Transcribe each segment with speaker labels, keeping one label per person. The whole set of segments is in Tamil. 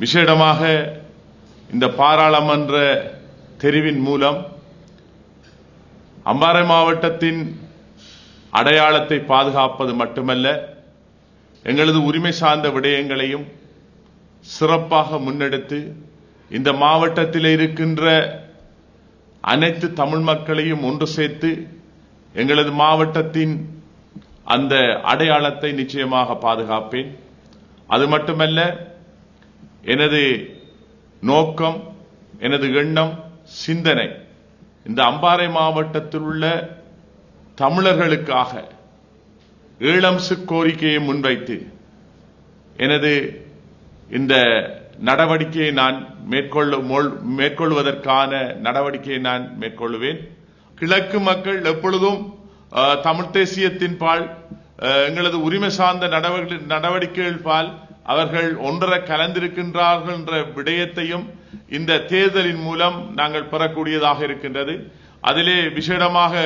Speaker 1: விசேடமாக இந்த பாராளுமன்ற தெரிவின் மூலம் அம்பாறை மாவட்டத்தின் அடையாளத்தை பாதுகாப்பது மட்டுமல்ல, எங்களது உரிமை சார்ந்த விடயங்களையும் சிறப்பாக முன்னெடுத்து இந்த மாவட்டத்தில் இருக்கின்ற அனைத்து தமிழ் மக்களையும் ஒன்று சேர்த்து எங்களது மாவட்டத்தின் அந்த அடையாளத்தை நிச்சயமாக பாதுகாப்பேன். அது மட்டுமல்ல, எனது நோக்கம், எனது எண்ணம், சிந்தனை இந்த அம்பாறை மாவட்டத்தில் உள்ள தமிழர்களுக்காக 7 அம்ச கோரிக்கையை முன்வைத்து எனது இந்த நடவடிக்கையை நான் மேற்கொள்வதற்கான நடவடிக்கையை நான் மேற்கொள்வேன். கிழக்கு மக்கள் எப்பொழுதும் தமிழ் தேசியத்தின் பால், எங்களது உரிமை சார்ந்த நடவடிக்கைகள் பால் அவர்கள் ஒன்றரை கலந்திருக்கின்றார்கள் என்ற விடயத்தையும் இந்த தேர்தலின் மூலம் நாங்கள் பெறக்கூடியதாக இருக்கின்றது. அதிலே விசேடமாக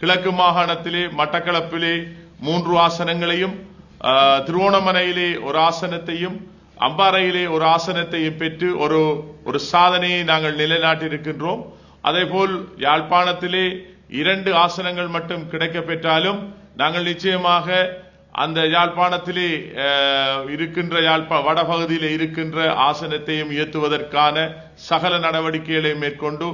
Speaker 1: கிழக்கு மாகாணத்திலே மட்டக்களப்பிலே 3 ஆசனங்களையும், திருவோணமலையிலே ஒரு ஆசனத்தையும், அம்பாறையிலே ஒரு ஆசனத்தையும் பெற்று ஒரு சாதனையை நாங்கள் நிலைநாட்டியிருக்கின்றோம். அதேபோல் யாழ்ப்பாணத்திலே 2 ஆசனங்கள் மட்டும் கிடைக்கப் பெற்றாலும் நாங்கள் நிச்சயமாக அந்த யாழ்ப்பாணத்திலே இருக்கின்ற வடபகுதியில் இருக்கின்ற ஆசனத்தையும் ஏற்றுவதற்கான சகல நடவடிக்கைகளை மேற்கொண்டு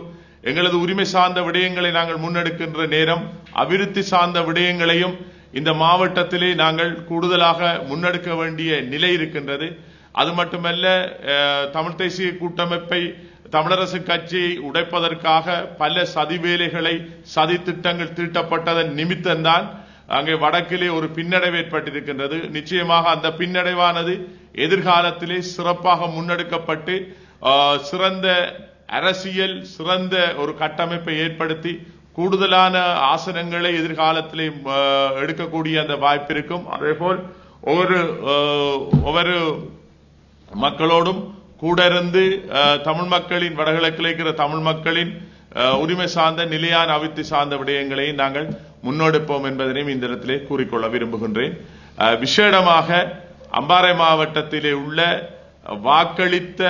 Speaker 1: எங்களது உரிமை சார்ந்த விடயங்களை நாங்கள் முன்னெடுக்கின்ற நேரம் அபிவிருத்தி சார்ந்த விடயங்களையும் இந்த மாவட்டத்திலே நாங்கள் கூடுதலாக முன்னெடுக்க வேண்டிய நிலை இருக்கின்றது. அது மட்டுமல்ல, தமிழ் தேசிய கூட்டமைப்பை, தமிழரசு கட்சியை உடைப்பதற்காக பல சதி வேலைகளை, சதி திட்டங்கள் தீட்டப்பட்டதன் நிமித்தம்தான் அங்கே வடக்கிலே ஒரு பின்னடைவு ஏற்பட்டிருக்கின்றது. நிச்சயமாக அந்த பின்னடைவானது எதிர்காலத்திலே சிறப்பாக முன்னெடுக்கப்பட்டு சிறந்த அரசியல், சிறந்த ஒரு கட்டமைப்பை ஏற்படுத்தி கூடுதலான ஆசனங்களை எதிர்காலத்திலே எடுக்கக்கூடிய அந்த வாய்ப்பு இருக்கும். அதேபோல் ஒவ்வொரு மக்களோடும் கூட இருந்து தமிழ் மக்களின், வடகிழக்கில் இருக்கிற தமிழ் மக்களின் உரிமை சார்ந்த நிலையான அபிவிருத்தி சார்ந்த விடயங்களை நாங்கள் முன்னெடுப்போம் என்பதனையும் இந்த இடத்திலே கூறிக்கொள்ள விரும்புகின்றேன். விசேடமாக அம்பாறை மாவட்டத்திலே உள்ள வாக்களித்த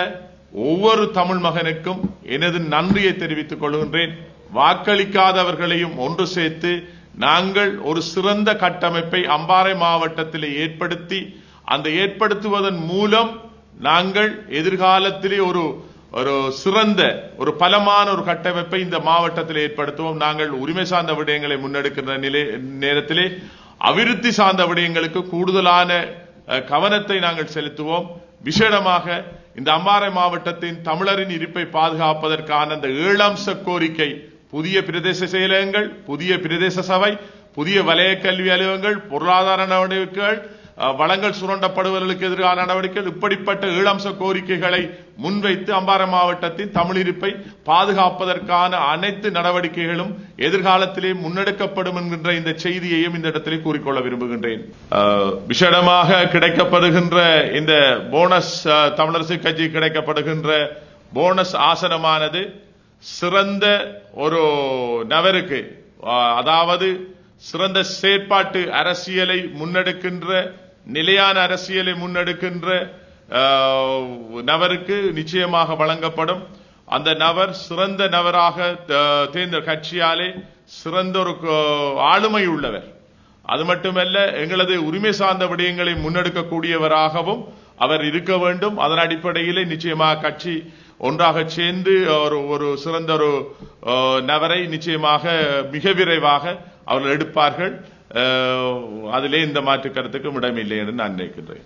Speaker 1: ஒவ்வொரு தமிழ் மகனுக்கும் எனது நன்றியை தெரிவித்துக் கொள்கின்றேன். வாக்களிக்காதவர்களையும் ஒன்று சேர்த்து நாங்கள் ஒரு சிறந்த கட்டமைப்பை அம்பாறை மாவட்டத்திலே ஏற்படுத்தி, அந்த ஏற்படுத்துவதன் மூலம் நாங்கள் எதிர்காலத்திலே ஒரு சிறந்த, ஒரு பலமான ஒரு கட்டமைப்பை இந்த மாவட்டத்தில் ஏற்படுத்துவோம். நாங்கள் உரிமை சார்ந்த விடயங்களை முன்னெடுக்கின்ற நேரத்திலே அபிவிருத்தி சார்ந்த விடயங்களுக்கு கூடுதலான கவனத்தை நாங்கள் செலுத்துவோம். விசேடமாக இந்த அம்பாறை மாவட்டத்தின் தமிழரின் இருப்பை பாதுகாப்பதற்கான அந்த 7 அம்ச கோரிக்கை, புதிய பிரதேச செயலகங்கள், புதிய பிரதேச சபை, புதிய வலய கல்வி அலுவலகங்கள், பொருளாதார நடவடிக்கைகள், வளங்கள் சுரண்டப்படுவதற்கு எதிரான நடவடிக்கைகள், இப்படிப்பட்ட 7 அம்ச கோரிக்கைகளை முன்வைத்து அம்பாறை மாவட்டத்தின் தமிழ் இருப்பை பாதுகாப்பதற்கான அனைத்து நடவடிக்கைகளும் எதிர்காலத்திலே முன்னெடுக்கப்படும் என்கின்ற இந்த செய்தியையும் இந்த இடத்திலே கூறிக்கொள்ள விரும்புகின்றேன். விசேடமாக கிடைக்கப்படுகின்ற இந்த போனஸ், தமிழரசு கட்சி கிடைக்கப்படுகின்ற போனஸ் ஆசனமானது சிறந்த ஒரு நபருக்கு, அதாவது சிறந்த செயற்பாட்டு அரசியலை முன்னெடுக்கின்ற, நிலையான அரசியலை முன்னெடுக்கின்ற நபருக்கு நிச்சயமாக வழங்கப்படும். அந்த நபர் சிறந்த நபராக கட்சியாலே சிறந்த ஒரு ஆளுமை உள்ளவர். அது மட்டுமல்ல, எங்களது உரிமை சார்ந்த விடயங்களை முன்னெடுக்கக்கூடியவராகவும் அவர் இருக்க வேண்டும். அதன் அடிப்படையிலே நிச்சயமாக கட்சி ஒன்றாக சேர்ந்து ஒரு சிறந்த ஒரு நபரை நிச்சயமாக மிக விரைவாக அவர்கள் எடுப்பார்கள். அதிலே இந்த மாற்று கருத்துக்கும் இடமில்லை என்று நான் நினைக்கின்றேன்.